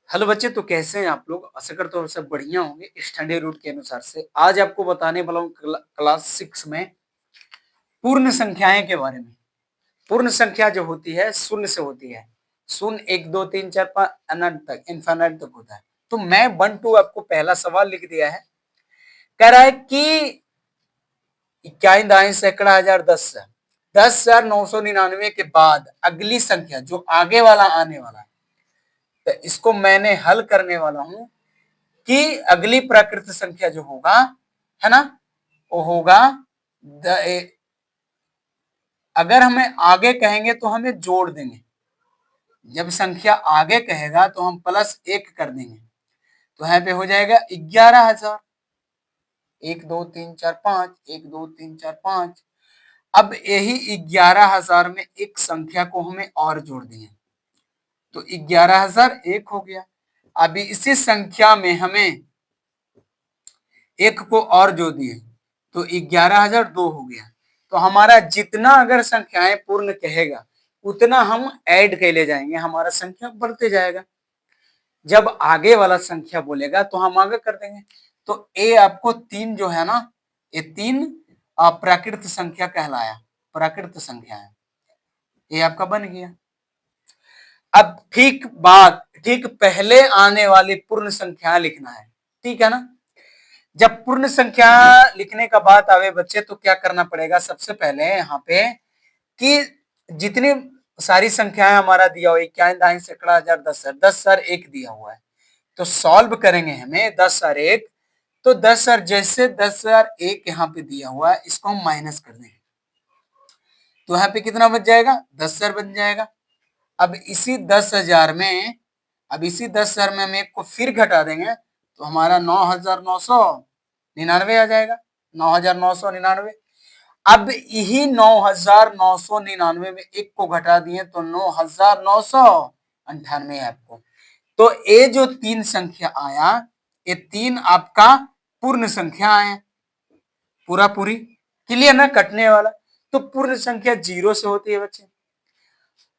Hello बच्चे, तो कैसे हैं आप लोग? आशा करता हूँ सब बढ़िया होंगे स्टैंडर्ड रूट के अनुसार से। आज आपको बताने वाला हूँ क्लास 6 में पूर्ण संख्याएं के बारे में। पूर्ण संख्या जो होती है शून्य से होती है। शून्य, एक, दो, तीन, चार, पाँच, अनंत तक, इनफाइनाइट तक होता है। तो मैं 1 2 आपको पहला सवाल लिख दिया है। कह रहा है कि इक्यावन दाएं सैकड़ा हजार 10,999 के बाद अगली संख्या जो आगे वाला आने वाला है, तो इसको मैंने हल करने वाला हूं कि अगली प्राकृत संख्या जो होगा, है ना, वो होगा अगर हमें आगे कहेंगे तो हमें जोड़ देंगे। जब संख्या आगे कहेगा तो हम +1 कर देंगे। तो यहाँ पे हो जाएगा 11,000। 1 2 3 4 5, 1 2 3 4 5। अब यही 11,000 में एक संख्या को हमें और जोड़ दिए तो 11,001 हो गया। अभी इसी संख्या में हमें एक को और जोड़ दिए तो 11,002 हो गया। तो हमारा जितना अगर संख्याएं पूर्ण कहेगा उतना हम ऐड कर ले जाएंगे, हमारा संख्या बढ़ते जाएगा। जब आगे वाला संख्या बोलेगा तो हम आगे कर देंगे। तो ये आपको 3 जो है ना, ये 3 प्राकृत संख्या कहलाया। प्राकृत संख्या है, ये आपका बन गया। अब ठीक पहले आने वाली पूर्ण संख्या लिखना है, ठीक है ना। जब पूर्ण संख्या लिखने का बात आवे बच्चे तो क्या करना पड़ेगा? सबसे पहले यहाँ पे कि जितनी सारी संख्याएं हमारा दिया हुआ 51 दाएं सैकड़ा हजार 10,001 दिया हुआ है, तो सॉल्व करेंगे हमें 10,001। तो 10,000 जैसे 10,001 यहाँ पे दिया हुआ है, इसको हम माइनस कर देंगे तो यहाँ पे कितना बच जाएगा? 10,000 बच जाएगा। अब इसी 10,000 में हम एक को फिर घटा देंगे तो हमारा 9,999 आ जाएगा। 9,999। अब यही 9,999 में एक को घटा दिए तो 9,998 आपको। तो ये जो 3 संख्या आया, ये 3 आपका पूर्ण संख्या आया। पूरा पूरी क्लियर ना, कटने वाला। तो पूर्ण संख्या 0 से होती है बच्चे।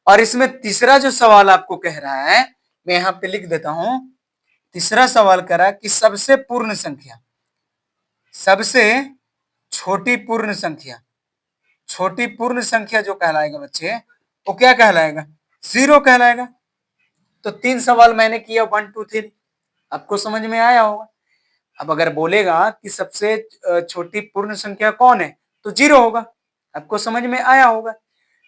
और इसमें तीसरा जो सवाल आपको कह रहा है, मैं यहां पे लिख देता हूं। तीसरा सवाल कह रहा है कि सबसे पूर्ण संख्या, सबसे छोटी पूर्ण संख्या, छोटी पूर्ण संख्या जो कहलाएगा बच्चे, वो क्या कहलाएगा? 0 कहलाएगा। तो 3 सवाल मैंने किया, 1 2 3, आपको समझ में आया होगा। अब अगर बोलेगा कि सबसे छोटी पूर्ण संख्या कौन है, तो 0 होगा। आपको समझ में आया होगा।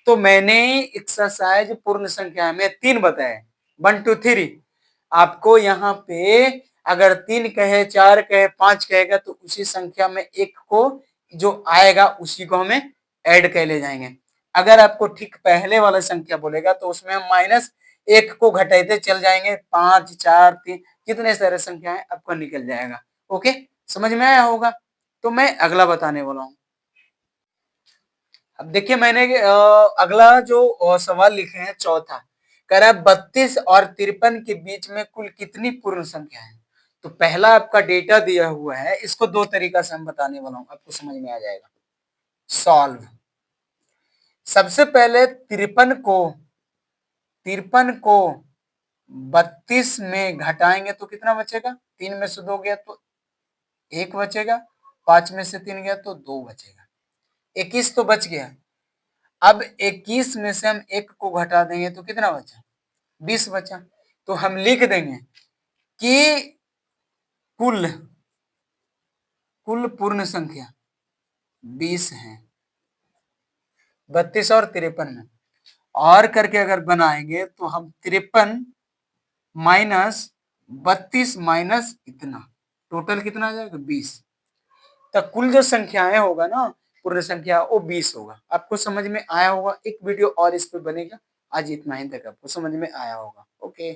तो मैंने एक्सरसाइज पूर्ण संख्या में 3 बताए, 1 2 3। आपको यहाँ पे अगर 3 कहे, 4 कहे, 5 कहेगा तो उसी संख्या में एक को जो आएगा उसी को हमें ऐड कर ले जाएंगे। अगर आपको ठीक पहले वाला संख्या बोलेगा तो उसमें हम -1 को घटाते चल जाएंगे। 5 4 3 जितने सारे संख्या है आपको निकल जाएगा। ओके, समझ में आया होगा। तो मैं अगला बताने वाला हूँ। अब देखिए, मैंने अगला जो सवाल लिखे हैं चौथा, कह रहा है 32 और 53 के बीच में कुल कितनी पूर्ण संख्या है। तो पहला आपका डेटा दिया हुआ है, इसको 2 तरीका से हम बताने वाला हूं, आपको समझ में आ जाएगा। सॉल्व। सबसे पहले 53 को 32 में घटाएंगे तो कितना बचेगा? 3 में से 2 गया तो 1 बचेगा, 5 में से 3 गया तो 2 बचेगा, 21 तो बच गया। अब 21 में से हम 1 को घटा देंगे तो कितना बचा? 20 बचा। तो हम लिख देंगे कि कुल कुल पूर्ण संख्या 20 है 32 और 53 में। और करके अगर बनाएंगे तो हम 53 माइनस 32 माइनस इतना, टोटल कितना आ जाएगा? 20। तो कुल जो संख्याएं होगा ना, पूर्ण संख्या, वो 20 होगा। आपको समझ में आया होगा। एक वीडियो और इस पे बनेगा। आज इतना ही तक आपको समझ में आया होगा। ओके।